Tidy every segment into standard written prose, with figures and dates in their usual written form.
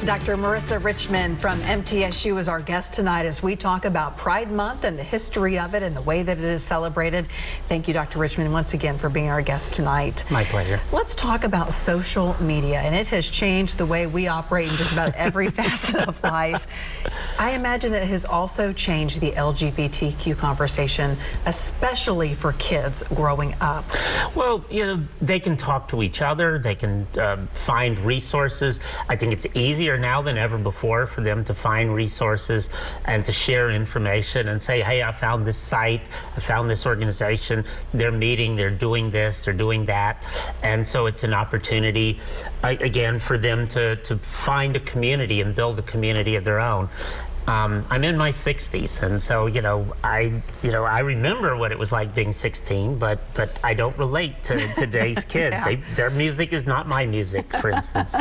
Dr. Marisa Richmond from MTSU is our guest tonight as we talk about Pride Month and the history of it and the way that it is celebrated. Thank you, Dr. Richmond, once again for being our guest tonight. My pleasure. Let's talk about social media, and it has changed the way we operate in just about every facet of life. I imagine that it has also changed the LGBTQ conversation, especially for kids growing up. Well, you know, they can talk to each other, they can find resources. I think it's easier now than ever before for them to find resources and to share information and say, hey, I found this site, I found this organization, they're meeting, they're doing this, they're doing that. And so it's an opportunity, again, for them to find a community and build a community of their own. I'm in my 60s, and so I remember what it was like being 16, but I don't relate to today's kids. Yeah. Their music is not my music, for instance.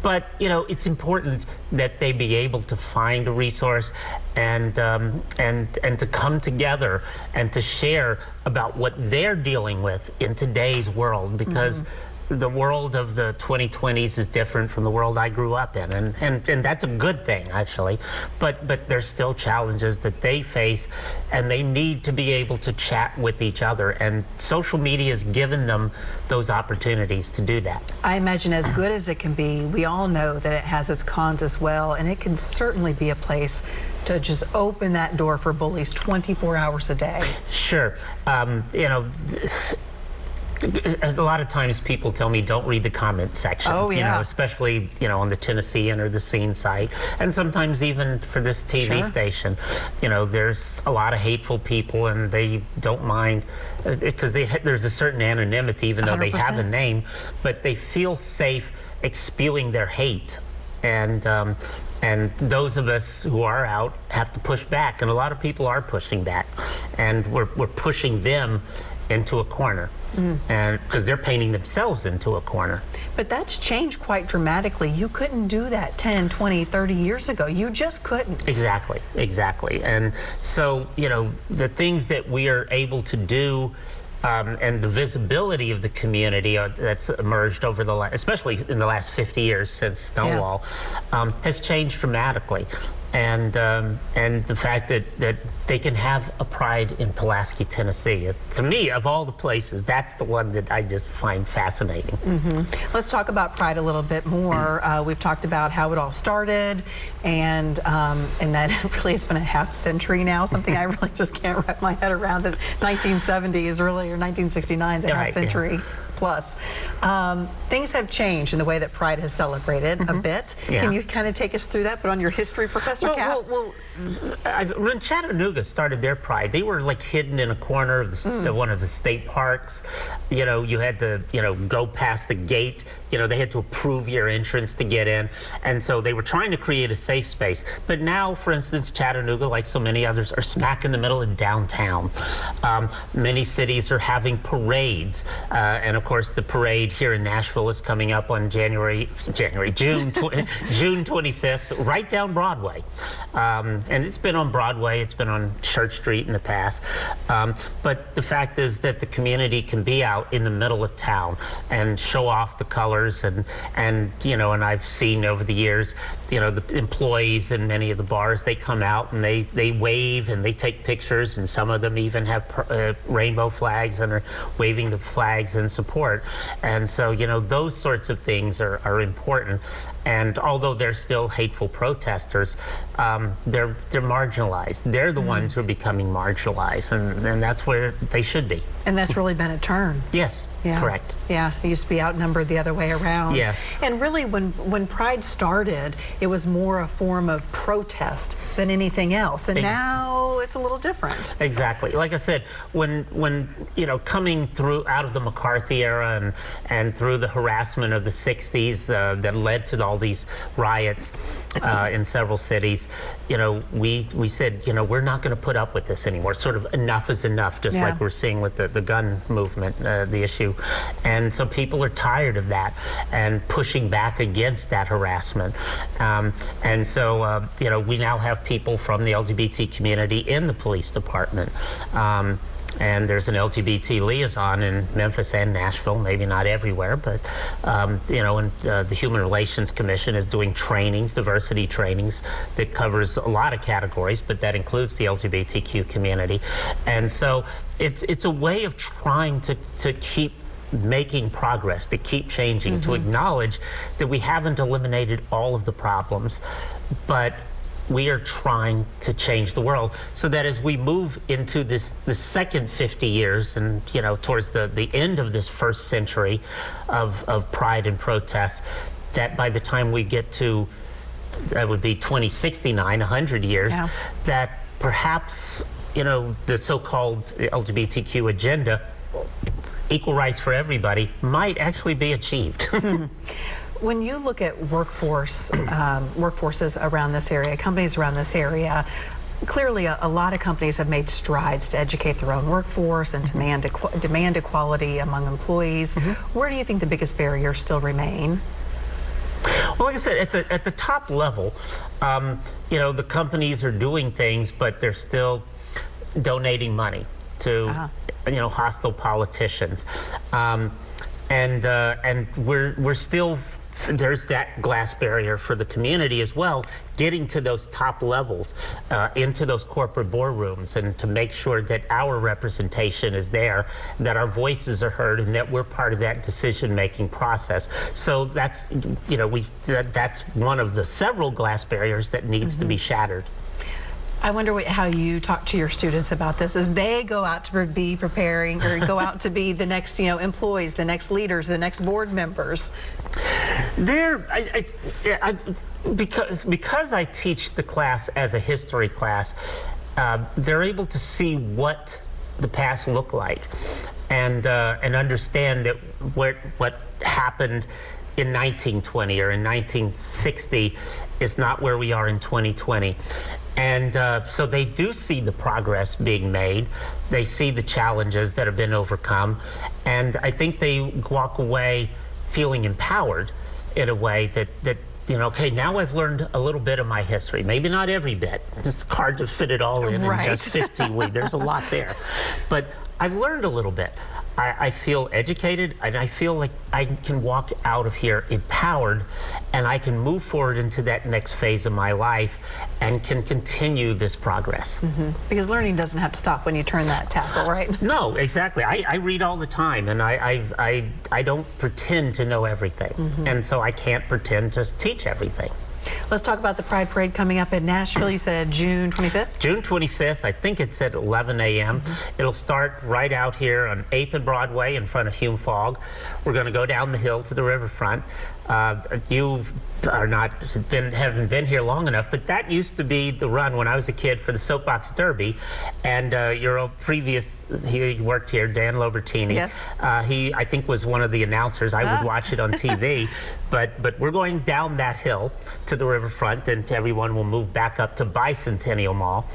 But it's important that they be able to find a resource and to come together and to share about what they're dealing with in today's world, because the world of the 2020s is different from the world I grew up in, and that's a good thing, actually. But there's still challenges that they face, and they need to be able to chat with each other, and social media has given them those opportunities to do that. I imagine as good as it can be, we all know that it has its cons as well, and it can certainly be a place to just open that door for bullies 24 hours a day. Sure. A lot of times people tell me don't read the comment section. Oh, yeah. Especially on the Tennessean or the Scene site, and sometimes even for this TV station. There's a lot of hateful people, and they don't mind because there's a certain anonymity, even though 100%. They have a name, but they feel safe spewing their hate. And those of us who are out have to push back, and a lot of people are pushing back, and we're pushing them into a corner, and because they're painting themselves into a corner. But that's changed quite dramatically. You couldn't do that 10, 20, 30 years ago. You just couldn't. Exactly. And so, the things that we are able to do, and the visibility of the community that's emerged over especially in the last 50 years since Stonewall, has changed dramatically. And the fact that they can have a Pride in Pulaski, Tennessee. To me, of all the places, that's the one that I just find fascinating. Let's talk about Pride a little bit more. We've talked about how it all started, and that really has been a half century now, something I really just can't wrap my head around, that 1970s really, or 1969 is a half century plus. Things have changed in the way that Pride has celebrated a bit. Can you kind of take us through that, put on your history professor cap? Well, when Chattanooga started their Pride, they were like hidden in a corner of one of the state parks. You had to go past the gate. They had to approve your entrance to get in, and so they were trying to create a safe space. But now, for instance, Chattanooga, like so many others, are smack in the middle of downtown. Many cities are having parades, and of course the parade here in Nashville is coming up on June 25th, right down Broadway. And it's been on Broadway, it's been on Church Street in the past. But the fact is that the community can be out in the middle of town and show off the colors, and I've seen over the years, the employees in many of the bars, they come out and they wave and they take pictures, and some of them even have rainbow flags and are waving the flags in support. And so, those sorts of things are important. And although they're still hateful protesters, they're marginalized. They're the ones who are becoming marginalized, and that's where they should be. And that's really been a turn. Yes, correct. Yeah, it used to be outnumbered the other way around. Yes. And really, when Pride started, it was more a form of protest than anything else. And now it's a little different. Exactly. Like I said, when coming out of the McCarthy era and through the harassment of the 60s that led to all these riots in several cities, we said, we're not going to put up with this anymore. Sort of enough is enough, just like we're seeing with the gun movement, the issue. And so people are tired of that and pushing back against that harassment. And so, we now have people from the LGBT community in the police department. and there's an LGBT liaison in Memphis and Nashville, maybe not everywhere, but you know, and the Human Relations Commission is doing trainings, diversity trainings, that covers a lot of categories, but that includes the LGBTQ community. And so it's a way of trying to keep making progress, to keep changing, to acknowledge that we haven't eliminated all of the problems, but we are trying to change the world, so that as we move into the second 50 years and, you know, towards the end of this first century of pride and protest, that by the time we get to, that would be 2069, 100 years, that perhaps, you know, the so-called LGBTQ agenda, equal rights for everybody, might actually be achieved. When you look at workforces around this area, companies around this area, clearly a lot of companies have made strides to educate their own workforce and demand equality among employees. Where do you think the biggest barriers still remain? Well, like I said, at the top level, you know, the companies are doing things, but they're still donating money to, you know, hostile politicians, and we're still, there's that glass barrier for the community as well, getting to those top levels, into those corporate boardrooms, and to make sure that our representation is there, that our voices are heard, and that we're part of that decision-making process. So that's, you know, that's one of the several glass barriers that needs to be shattered. I wonder how you talk to your students about this as they go out to be preparing, or go out to be the next, you know, employees, the next leaders, the next board members. Because I teach the class as a history class, they're able to see what the past looked like, and understand that what happened in 1920 or in 1960 is not where we are in 2020. And so they do see the progress being made. They see the challenges that have been overcome. And I think they walk away feeling empowered in a way that you know, okay, now I've learned a little bit of my history. Maybe not every bit. It's hard to fit it all in just 15 weeks. There's a lot there. But I've learned a little bit. I feel educated, and I feel like I can walk out of here empowered, and I can move forward into that next phase of my life and can continue this progress. Because learning doesn't have to stop when you turn that tassel, right? No, exactly. I read all the time, and I don't pretend to know everything, and so I can't pretend to teach everything. Let's talk about the Pride Parade coming up in Nashville. You said June 25th? June 25th. I think it's at 11 a.m. It'll start right out here on 8th and Broadway in front of Hume Fogg. We're going to go down the hill to the riverfront. You haven't been here long enough, but that used to be the run when I was a kid for the Soapbox Derby. And your previous, he worked here, Dan Lobertini. Yes. He, I think, was one of the announcers. I would watch it on TV. But we're going down that hill to the riverfront, and everyone will move back up to Bicentennial Mall.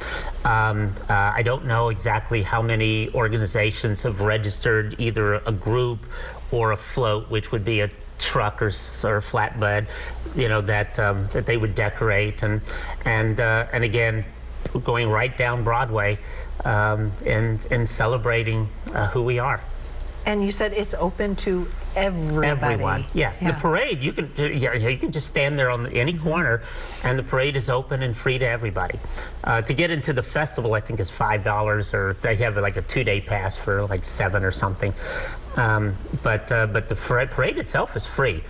I don't know exactly how many organizations have registered either a group or a float, which would be a truck or flatbed, you know, that they would decorate, and again, going right down Broadway, and celebrating who we are. And you said it's open to everybody. Everyone, yes. Yeah. The parade, you can just stand there on any corner, and the parade is open and free to everybody. To get into the festival, I think is $5, or they have like a 2-day pass for like $7 or something. But the parade itself is free.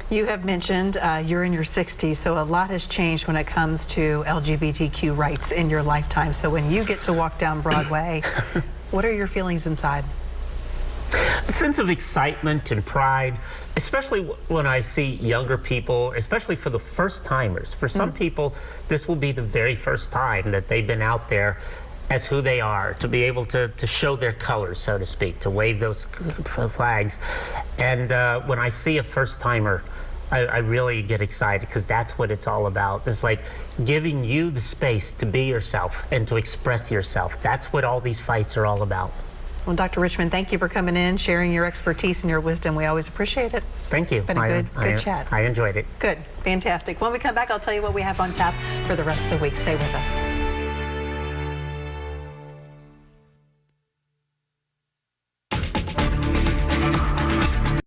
You have mentioned you're in your 60s, so a lot has changed when it comes to LGBTQ rights in your lifetime. So when you get to walk down Broadway, what are your feelings inside? A sense of excitement and pride, especially when I see younger people, especially for the first timers. For some people, this will be the very first time that they've been out there as who they are, to be able to show their colors, so to speak, to wave those flags. And when I see a first timer, I really get excited, because that's what it's all about. It's like giving you the space to be yourself and to express yourself. That's what all these fights are all about. Well, Dr. Richmond, thank you for coming in, sharing your expertise and your wisdom. We always appreciate it. Thank you. Been a good chat. I enjoyed it. Good. Fantastic. When we come back, I'll tell you what we have on tap for the rest of the week. Stay with us.